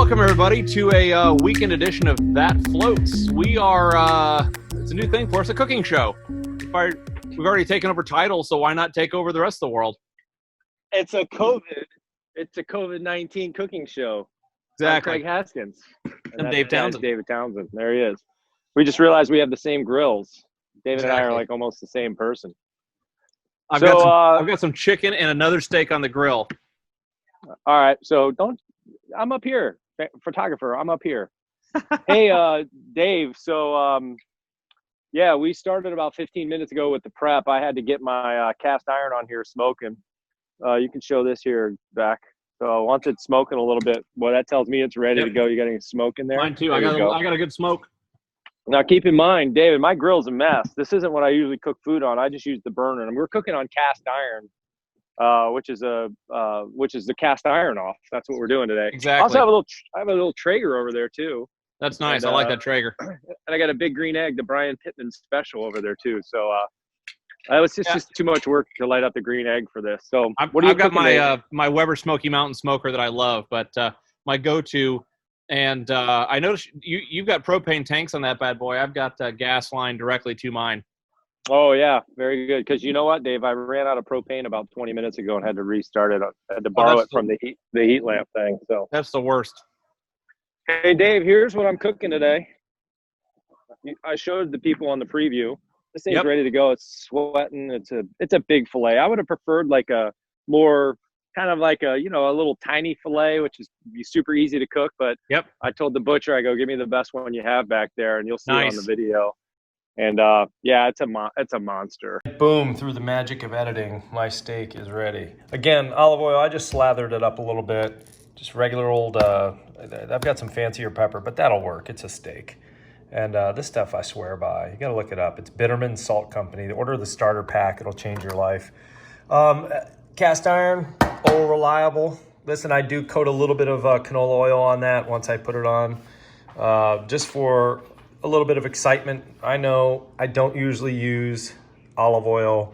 welcome everybody to a weekend edition of That Floats. We are, it's a new thing for us, a cooking show. We've already taken over titles, so why not take over the rest of the world? It's a COVID-19 cooking show. Exactly. I'm Craig Haskins. And Dave Townsend. David Townsend. There he is. We just realized we have the same grills. David and I are Exactly. like almost the same person. I've got some chicken and another steak on the grill. All right, so I'm up here, photographer. I'm up here. Hey, Dave. So, yeah, we started about 15 minutes ago with the prep. I had to get my cast iron on here smoking. You can show this here back. So once it's smoking a little bit, well, that tells me it's ready to go. You got any smoke in there? Mine too. There I got a good smoke. Now, keep in mind, David, my grill's a mess. This isn't what I usually cook food on. I just use the burner, and we're cooking on cast iron, which is the cast iron off. That's what we're doing today. Exactly. I also have a little Traeger over there too. That's nice. And, I like that Traeger. And I got a big green egg, the Brian Pittman special over there too. So it's just too much work to light up the green egg for this. So I've got my Weber Smoky Mountain smoker that I love, but my go-to. And I noticed you've got propane tanks on that bad boy. I've got gas line directly to mine. Oh, yeah. Very good. Because you know what, Dave? I ran out of propane about 20 minutes ago and had to restart it. I had to borrow it from the heat lamp thing. So that's the worst. Hey, Dave, here's what I'm cooking today. I showed the people on the preview. This thing's ready to go. It's sweating. It's a big fillet. I would have preferred like a more kind of like a little tiny fillet, which is super easy to cook. But I told the butcher, I go, give me the best one you have back there, and you'll see it on the video. And yeah, it's a monster. Boom, through the magic of editing, my steak is ready. Again, olive oil, I just slathered it up a little bit. Just regular old, I've got some fancier pepper, but that'll work. It's a steak. And this stuff I swear by. You gotta look it up. It's Bitterman Salt Company. Order the starter pack, it'll change your life. Cast iron, old reliable. Listen, I do coat a little bit of canola oil on that once I put it on, just for a little bit of excitement. I know I don't usually use olive oil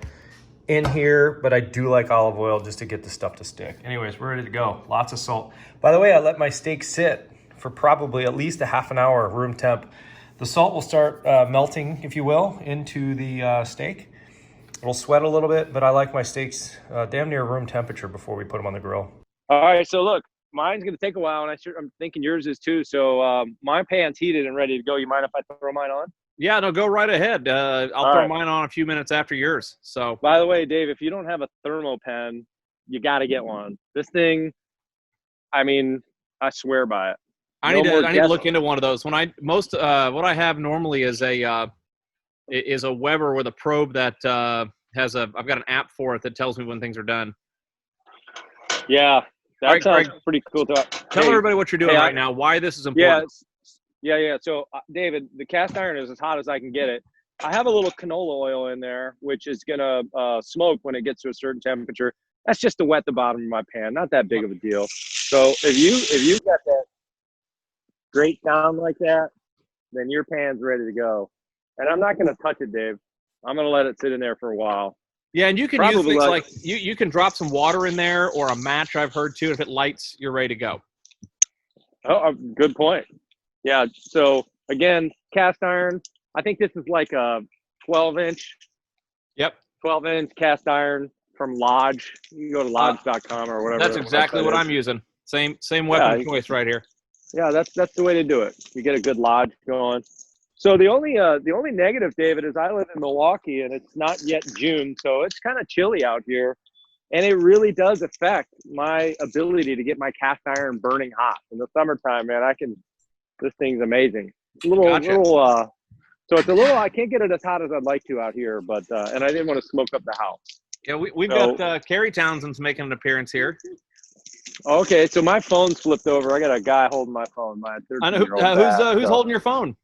in here, but I do like olive oil just to get the stuff to stick. Anyways, we're ready to go. Lots of salt. By the way, I let my steak sit for probably at least a half an hour at room temp. The salt will start melting, if you will, into the steak. It'll sweat a little bit, but I like my steaks damn near room temperature before we put them on the grill. All right, so look, mine's going to take a while, and I'm thinking yours is too. So my pan's heated and ready to go. You mind if I throw mine on? Yeah, no, go right ahead. I'll throw mine on a few minutes after yours. So, by the way, Dave, if you don't have a thermo pen, you got to get one. This thing, I mean, I swear by it. I need to look into one of those. What I have normally is a Weber with a probe that I've got an app for it that tells me when things are done. Yeah, that sounds pretty cool. Tell everybody what you're doing right now, why this is important. Yeah. So, David, the cast iron is as hot as I can get it. I have a little canola oil in there, which is going to smoke when it gets to a certain temperature. That's just to wet the bottom of my pan. Not that big of a deal. So if you got that straight down like that, then your pan's ready to go. And I'm not going to touch it, Dave. I'm going to let it sit in there for a while. Yeah, and you can use things like you can drop some water in there or a match, I've heard too. If it lights, you're ready to go. Oh, good point. Yeah, so again, cast iron. I think this is like a 12-inch. Yep. 12-inch cast iron from Lodge. You can go to lodge.com or whatever. That's exactly what I'm using. Same weapon choice right here. Yeah, that's the way to do it. You get a good Lodge going. So the only negative, David, is I live in Milwaukee and it's not yet June, so it's kind of chilly out here, and it really does affect my ability to get my cast iron burning hot in the summertime. Man, this thing's amazing. So it's a little. I can't get it as hot as I'd like to out here, but and I didn't want to smoke up the house. Yeah, we've got Carrie Townsend's making an appearance here. Okay, so my phone's flipped over. I got a guy holding my phone. My 13-year-old who's holding your phone?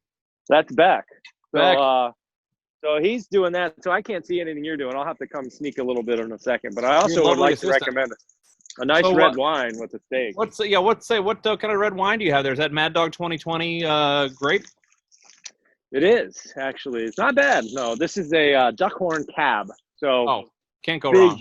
That's Beck. Beck. So he's doing that. So I can't see anything you're doing. I'll have to come sneak a little bit in a second. But I also would like to recommend a nice red wine with a steak. What kind of red wine do you have there? Is that Mad Dog 2020 grape? It is, actually. It's not bad. No, this is a Duckhorn Cab. So can't go wrong.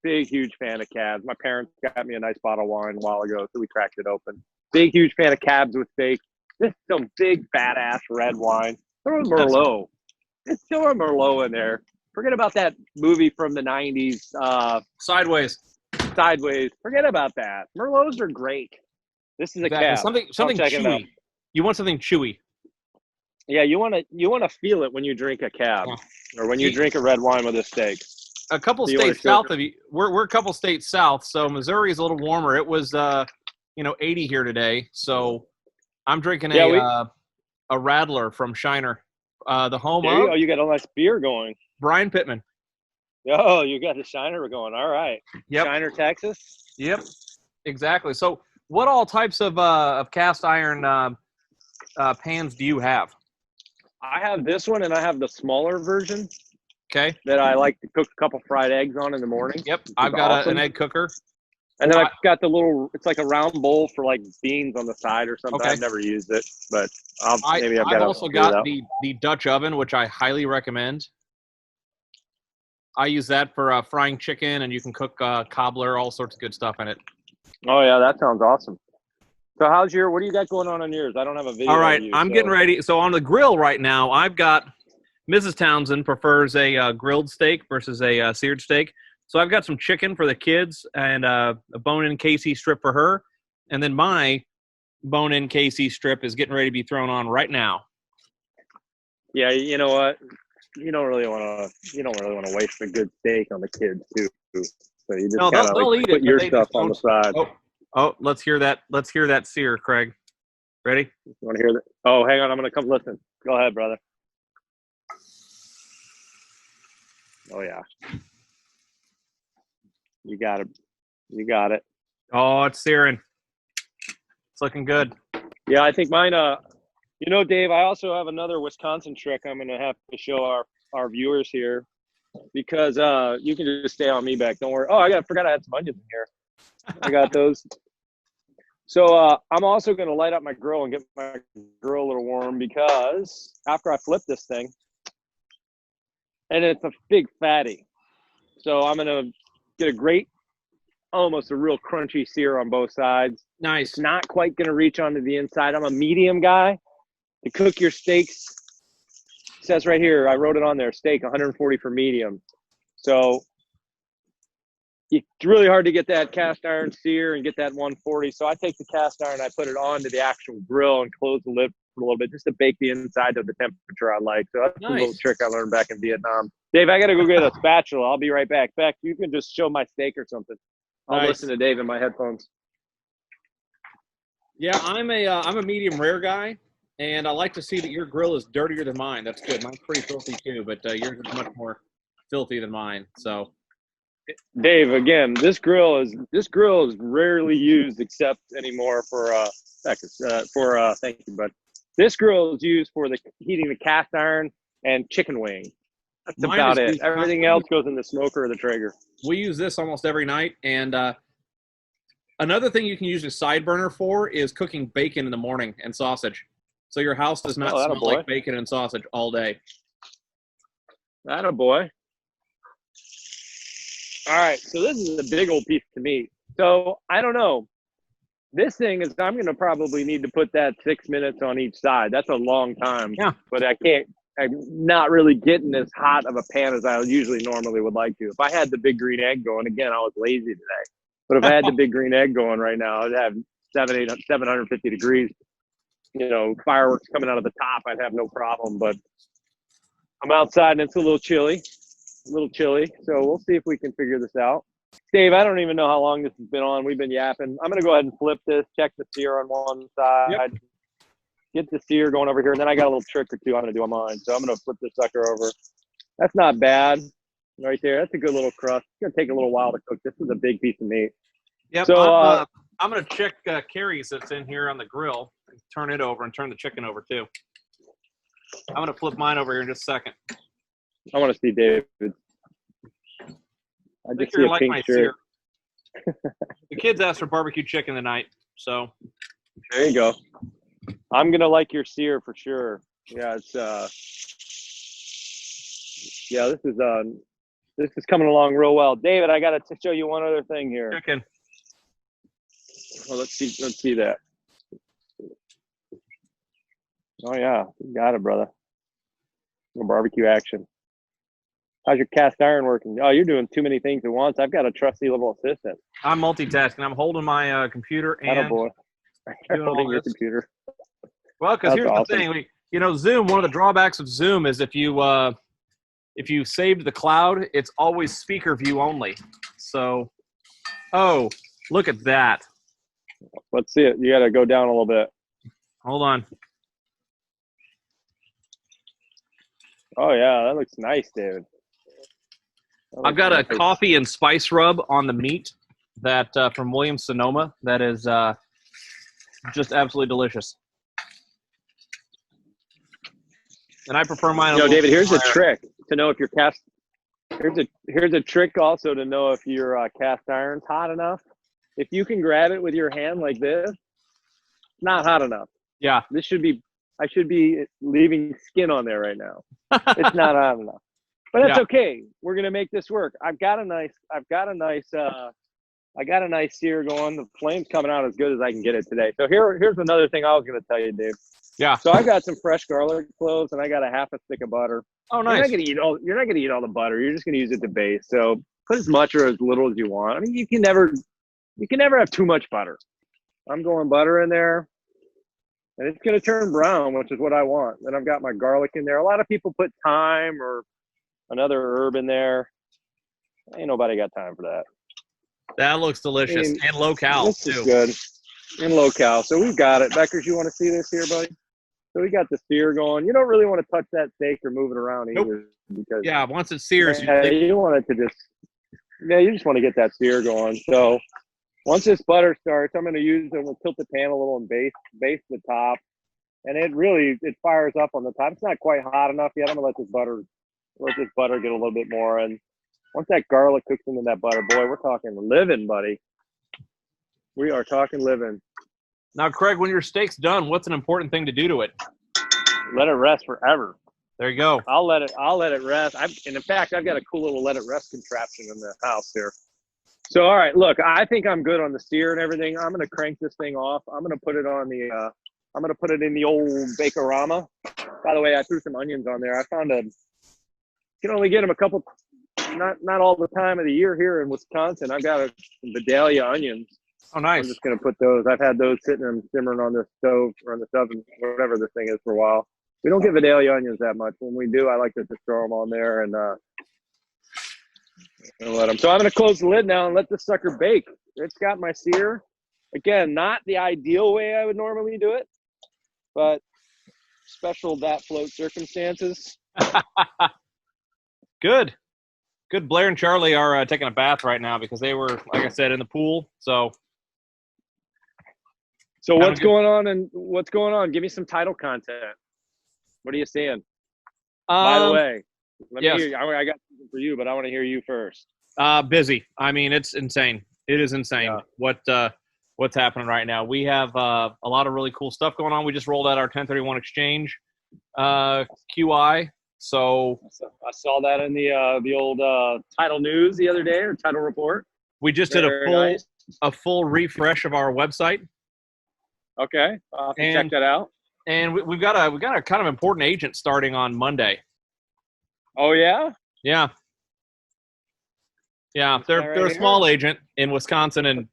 Big, huge fan of cabs. My parents got me a nice bottle of wine a while ago, so we cracked it open. Big, huge fan of cabs with steak. This is some big, badass red wine. Throw a Merlot. Just throw a Merlot in there. Forget about that movie from the 90s, Sideways. Sideways. Forget about that. Merlots are great. This is a Exactly. cab. Something check it out. chewy. You want something chewy. Yeah, you want to feel it when you drink a cab or when you Gee. drink a red wine with a steak. A couple So you wanna states show south of you. We're a couple states south, so Missouri is a little warmer. It was 80 here today. So I'm drinking a Radler from Shiner, the home There you of go. You got a nice beer going. Brian Pittman. Oh, you got the Shiner going. All right. Yep. Shiner, Texas. Yep. Exactly. So what all types of cast iron pans do you have? I have this one, and I have the smaller version Okay. that I like to cook a couple fried eggs on in the morning. Yep. I've got awesome. an egg cooker. And then I've got the little, it's like a round bowl for like beans on the side or something. Okay. I've never used it, but I've I've also got the Dutch oven, which I highly recommend. I use that for frying chicken, and you can cook cobbler, all sorts of good stuff in it. Oh yeah, that sounds awesome. So what do you got going on yours? I don't have a video. All right, of you, I'm getting ready. So on the grill right now, I've got Mrs. Townsend prefers a grilled steak versus a seared steak. So I've got some chicken for the kids and a bone-in KC strip for her. And then my bone-in KC strip is getting ready to be thrown on right now. Yeah, you know what? You don't really want to waste a good steak on the kids too. So you just kind of put your stuff on the side. Oh, let's hear that. Let's hear that sear, Craig. Ready? You want to hear that? Oh, hang on. I'm going to come listen. Go ahead, brother. Oh, yeah. You got it. You got it. Oh, it's searing. It's looking good. Yeah, I think mine, Dave, I also have another Wisconsin trick I'm going to have to show our viewers here because you can just stay on me back. Don't worry. Oh, I forgot I had some onions in here. I got those. So I'm also going to light up my grill and get my grill a little warm because after I flip this thing, and it's a big fatty. So I'm going to get almost a real crunchy sear on both sides. Nice. It's not quite going to reach onto the inside. I'm a medium guy. To cook your steaks, it says right here, I wrote it on there, steak 140 for medium. So it's really hard to get that cast iron sear and get that 140. So I take the cast iron, I put it onto the actual grill and close the lid for a little bit just to bake the inside to the temperature I like. So that's a little trick I learned back in Vietnam. Dave, I got to go get a spatula. I'll be right back. Beck, you can just show my steak or something. I'll listen to Dave in my headphones. Yeah, I'm a medium rare guy, and I like to see that your grill is dirtier than mine. That's good. Mine's pretty filthy too, but yours is much more filthy than mine. So, Dave, again, this grill is rarely used except anymore for thank you, bud. This grill is used for heating the cast iron and chicken wing. That's about it. Everything else goes in the smoker or the Traeger. We use this almost every night, and another thing you can use a side burner for is cooking bacon in the morning and sausage. So your house does not smell like bacon and sausage all day. Attaboy. All right, so this is a big old piece of meat. So I don't know. This thing is, I'm going to probably need to put that 6 minutes on each side. That's a long time. Yeah. But I'm not really getting as hot of a pan as I normally would like to. If I had the big green egg going, again, I was lazy today. But if I had the big green egg going right now, I'd have 750 degrees. Fireworks coming out of the top, I'd have no problem. But I'm outside and it's a little chilly. So we'll see if we can figure this out. Dave, I don't even know how long this has been on. We've been yapping. I'm going to go ahead and flip this, check the sear on one side, get the sear going over here, and then I got a little trick or two I'm going to do on mine. So I'm going to flip this sucker over. That's not bad right there. That's a good little crust. It's going to take a little while to cook. This is a big piece of meat. Yep. So I'm going to check Carrie's that's in here on the grill, and turn it over and turn the chicken over too. I'm going to flip mine over here in just a second. I want to see David. I just see a pink shirt. The kids asked for barbecue chicken tonight, so there you go. I'm gonna like your sear for sure. Yeah, it's this is coming along real well. David, I got to show you one other thing here. Chicken. Well, let's see that. Oh yeah, you got it, brother. Little barbecue action. How's your cast iron working? Oh, you're doing too many things at once. I've got a trusty little assistant. I'm multitasking. I'm holding my computer and Boy. You're doing holding all your this. computer. Well, because That's here's awesome. the thing, Zoom. One of the drawbacks of Zoom is if you saved the cloud, it's always speaker view only. So, oh, look at that. Let's see it. You got to go down a little bit. Hold on. Oh yeah, that looks nice, David. I've got a nice. coffee and spice rub on the meat that from Williams Sonoma that is just absolutely delicious. And I prefer mine. David, here's a trick to know if your cast. Here's a trick also to know if your cast iron's hot enough. If you can grab it with your hand like this, it's not hot enough. Yeah. I should be leaving skin on there right now. It's not hot enough. But that's okay. We're gonna make this work. I've got a nice sear going. The flame's coming out as good as I can get it today. So here's another thing I was gonna tell you, Dave. Yeah. So I got some fresh garlic cloves and I got a half a stick of butter. Oh, nice. You're not gonna eat all the butter. You're just gonna use it to base. So put as much or as little as you want. I mean, you can never have too much butter. I'm going butter in there. And it's going to turn brown, which is what I want. Then I've got my garlic in there. A lot of people put thyme or another herb in there. Ain't nobody got time for that. That looks delicious. And low cal, this too. Is good. And low cal. So we've got it. Beckers, you want to see this here, buddy? So we got the sear going. You don't really want to touch that steak or move it around either. Because, once it sears. you want it to you just want to get that sear going. So once this butter starts, I'm going to tilt the pan a little and base the top. And it fires up on the top. It's not quite hot enough yet. I'm going to let this butter get a little bit more. And once that garlic cooks into that butter, boy, we're talking living, buddy. We are talking living. Now, Craig, when your steak's done, what's an important thing to do to it? Let it rest forever. There you go. I'll let it rest. In fact, I've got a cool little let it rest contraption in the house here. So, all right, look, I think I'm good on the sear and everything. I'm going to crank this thing off. I'm going to put it in the old Bakerama. By the way, I threw some onions on there. I found you can only get them not all the time of the year here in Wisconsin. I've got some Vidalia onions. Oh, nice. I'm just going to put those. I've had those sitting and simmering on the stove or on the oven, whatever this thing is, for a while. We don't get Vidalia onions that much. When we do, I like to just throw them on there and let them. So I'm going to close the lid now and let this sucker bake. It's got my sear. Again, not the ideal way I would normally do it, but special bat float circumstances. Good. Blair and Charlie are taking a bath right now because they were, like I said, in the pool. So what's going on? Give me some title content. What are you seeing? By the way, let me hear. I got something for you, but I want to hear you first. Busy. I mean, it's insane. It is insane what's happening right now. We have a lot of really cool stuff going on. We just rolled out our 1031 exchange QI. So I saw that in the old title news the other day, or title report. We just did a full refresh of our website. Okay, I'll have to check that out. And we've got a kind of important agent starting on Monday. Oh yeah? Yeah. Yeah, they're a small agent in Wisconsin, and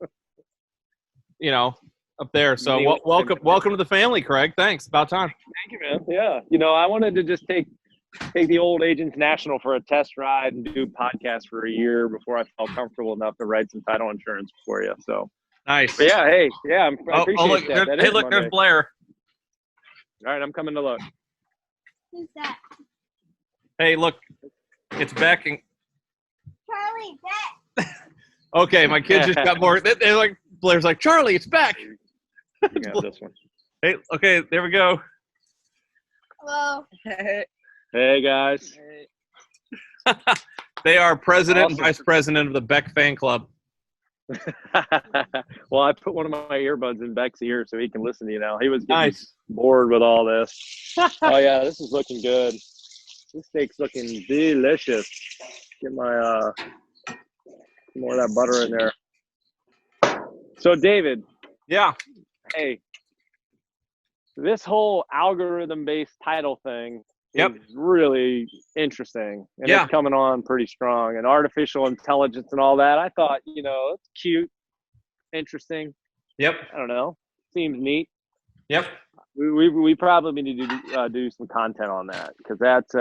up there. So welcome to the family, Craig. Thanks. About time. Thank you, man. Yeah, I wanted to just take the old Agents National for a test ride and do podcasts for a year before I felt comfortable enough to write some title insurance for you. So nice. But I appreciate that. Hey, look, there's Blair. All right, I'm coming to look. Who's that? Hey, look, it's Beck and Charlie, Beck. Okay, my kids just got more. They're like, Blair's like, Charlie, it's Beck. You got this one. Hey, okay, there we go. Hello. Hey guys. They are president and vice president of the Beck fan club. Well, I put one of my earbuds in Beck's ear so he can listen to you now. He was getting bored with all this. Oh yeah, this is looking good. This steak's looking delicious. Get my more of that butter in there. So David. Yeah. Hey. this whole algorithm-based title thing Yep. is really interesting, and Yeah. it's coming on pretty strong. And artificial intelligence and all that, I thought, it's cute, interesting. Yep. I don't know, seems neat. Yep. We probably need to do some content on that, because that's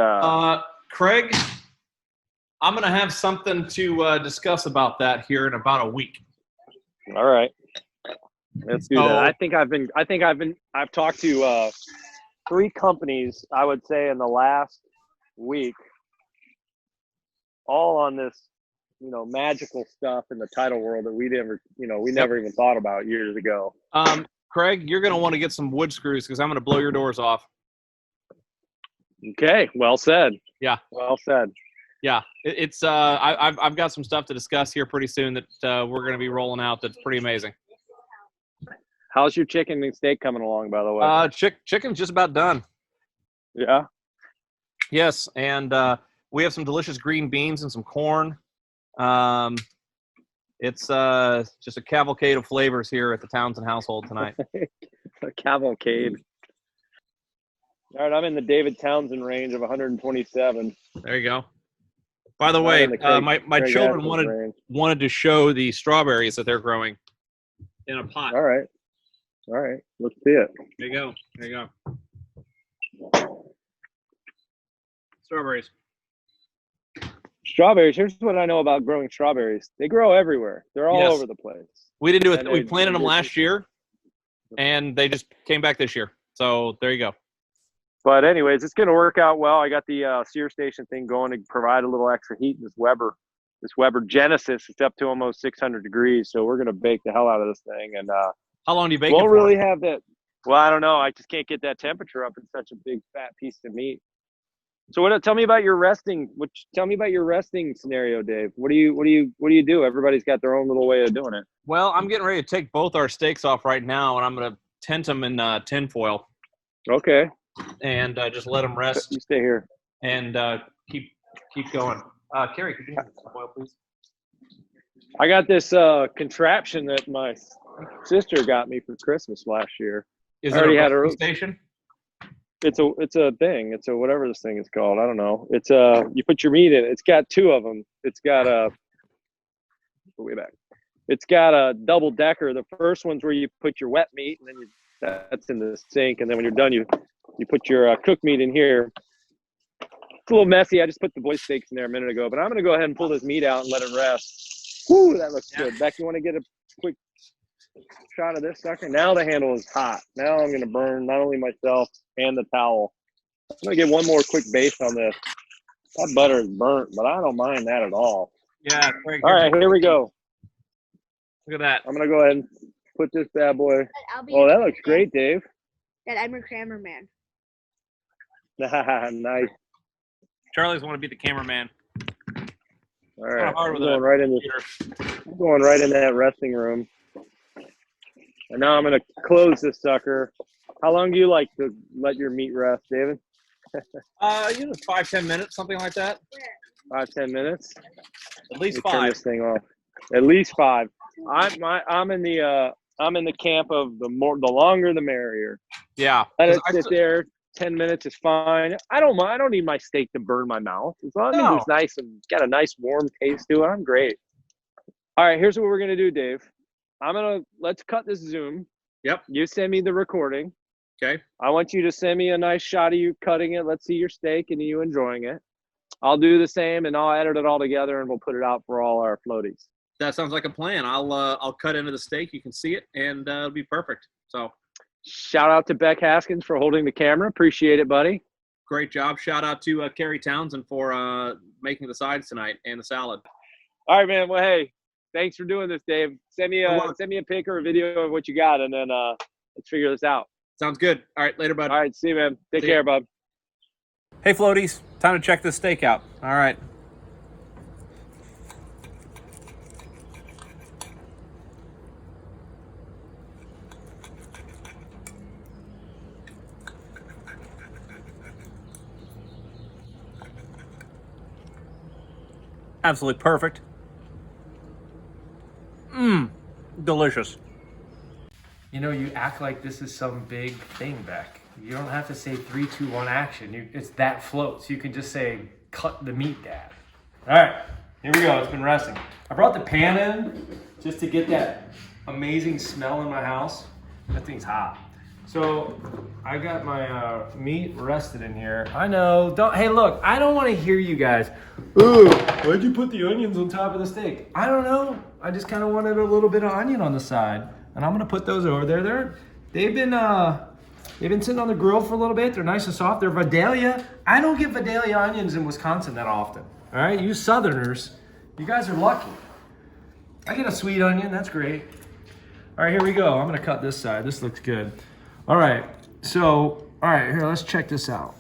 Craig, I'm going to have something to discuss about that here in about a week. all right. Let's do So- that. I've talked to 3 companies, I would say, in the last week, all on this, magical stuff in the title world that we never even thought about years ago. Craig, you're going to want to get some wood screws because I'm going to blow your doors off. Okay, well said. Yeah. Well said. Yeah, it's I've got some stuff to discuss here pretty soon that we're going to be rolling out. That's pretty amazing. How's your chicken and steak coming along, by the way? Chicken's just about done. Yeah. Yes, and we have some delicious green beans and some corn. It's just a cavalcade of flavors here at the Townsend household tonight. A cavalcade. All right, I'm in the David Townsend range of 127. There you go. By the Not way, in the Craig- my Craig children Atkins range. wanted to show the strawberries that they're growing in a pot. All right. Let's see it. There you go. There you go. Strawberries. Strawberries. Here's what I know about growing strawberries. They grow everywhere. They're all Yes. over the place. We didn't do it. And We they- planted them last year, and they just came back this year. So there you go. But anyways, it's going to work out well. I got the sear station thing going to provide a little extra heat in this Weber Genesis. It's up to almost 600 degrees, so we're going to bake the hell out of this thing. And How long do you bake it won't for? really have that. Well, I don't know. I just can't get that temperature up in such a big fat piece of meat. So tell me about your resting. Tell me about your resting scenario, Dave. What do you do? Everybody's got their own little way of doing it. Well, I'm getting ready to take both our steaks off right now, and I'm going to tent them in tin foil Okay, and just let them rest you stay here. and keep going. Carrie, could you have some foil, please? I got this contraption that my sister got me for Christmas last year. Is I it already a had a- roasting station? It's a thing. It's a whatever this thing is called. I don't know. It's you put your meat in it. It's got 2 of them. It's got way back. It's got a double decker. The first one's where you put your wet meat, and then that's in the sink. And then when you're done, you put your cooked meat in here. It's a little messy. I just put the boy steaks in there a minute ago, but I'm gonna go ahead and pull this meat out and let it rest. Whoo, that looks good. Beck, you want to get a quick shot of this sucker? Now the handle is hot. Now I'm gonna burn not only myself and the towel. I'm gonna get one more quick base on this. That butter is burnt, but I don't mind that at all. Yeah. Craig, All right, here we go. Look at that. I'm gonna go ahead and put this bad boy. I'll be Oh, that looks great, Dave. That I'm a cameraman. Nice. Charlie's want to be the cameraman. All right, hard I'm with going that right in computer. I'm going right in that resting room. And now I'm gonna close this sucker. How long do you like to let your meat rest, David? Usually 5-10 minutes, something like that. 5-10 minutes. At least Let me turn 5. this thing off. At least 5. I'm in the camp of the longer the merrier. Yeah. Let it 'Cause sit there. 10 minutes is fine. I don't mind. I don't need my steak to burn my mouth. As long as No. it's nice and got a nice warm taste to it, I'm great. All right, here's what we're gonna do, Dave. Let's cut this Zoom. Yep. You send me the recording. Okay. I want you to send me a nice shot of you cutting it. Let's see your steak and you enjoying it. I'll do the same, and I'll edit it all together, and we'll put it out for all our floaties. That sounds like a plan. I'll cut into the steak. You can see it, and it'll be perfect. So Shout out to Beck Haskins for holding the camera. Appreciate it, buddy. great job. Shout out to Carrie Townsend for making the sides tonight and the salad. All right, man. Well, hey, thanks for doing this, Dave. Send me Good a luck. pic or a video of what you got, and then let's figure this out. Sounds good. All right, later, bud. All right, see you, man. Take See ya. care, bud. Hey, floaties. Time to check this steak out. All right. Absolutely perfect. Delicious. You know, you act like this is some big thing, Beck. You don't have to say 3, 2, 1 action. It's that float. So you can just say, cut the meat, Dad. All right, here we go. It's been resting. I brought the pan in just to get that amazing smell in my house. That thing's hot. So I got my meat rested in here. I know. Hey, look, I don't want to hear you guys. Ooh, why'd you put the onions on top of the steak? I don't know. I just kind of wanted a little bit of onion on the side, and I'm gonna put those over there. They've been sitting on the grill for a little bit. They're nice and soft. They're Vidalia. I don't get Vidalia onions in Wisconsin that often. All right, you Southerners, you guys are lucky. I get a sweet onion. That's great. All right, here we go. I'm gonna cut this side. This looks good. All right, so, all right, here, let's check this out.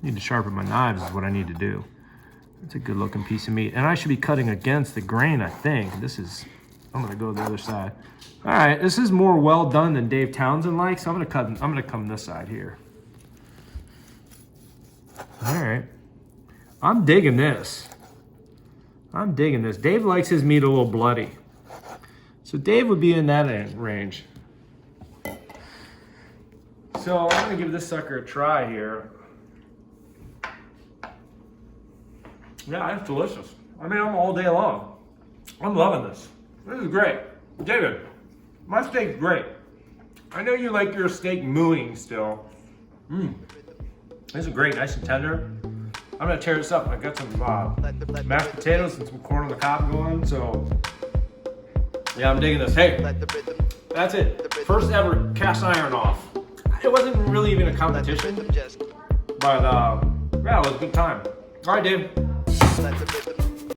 Need to sharpen my knives is what I need to do. It's a good looking piece of meat. And I should be cutting against the grain, I think. I'm gonna go the other side. All right, this is more well done than Dave Townsend likes, so I'm gonna come this side here. All right, I'm digging this. Dave likes his meat a little bloody. So Dave would be in that range. So I'm gonna give this sucker a try here. Yeah, it's delicious. I mean, I'm all day long. I'm loving this. This is great. David, my steak's great. I know you like your steak mooing still. This is great, nice and tender. I'm gonna tear this up. I got some mashed potatoes and some corn on the cob going, so yeah, I'm digging this. Hey, that's it. First ever cast iron off. It wasn't really even a competition, but yeah, it was a good time. All right, Dave.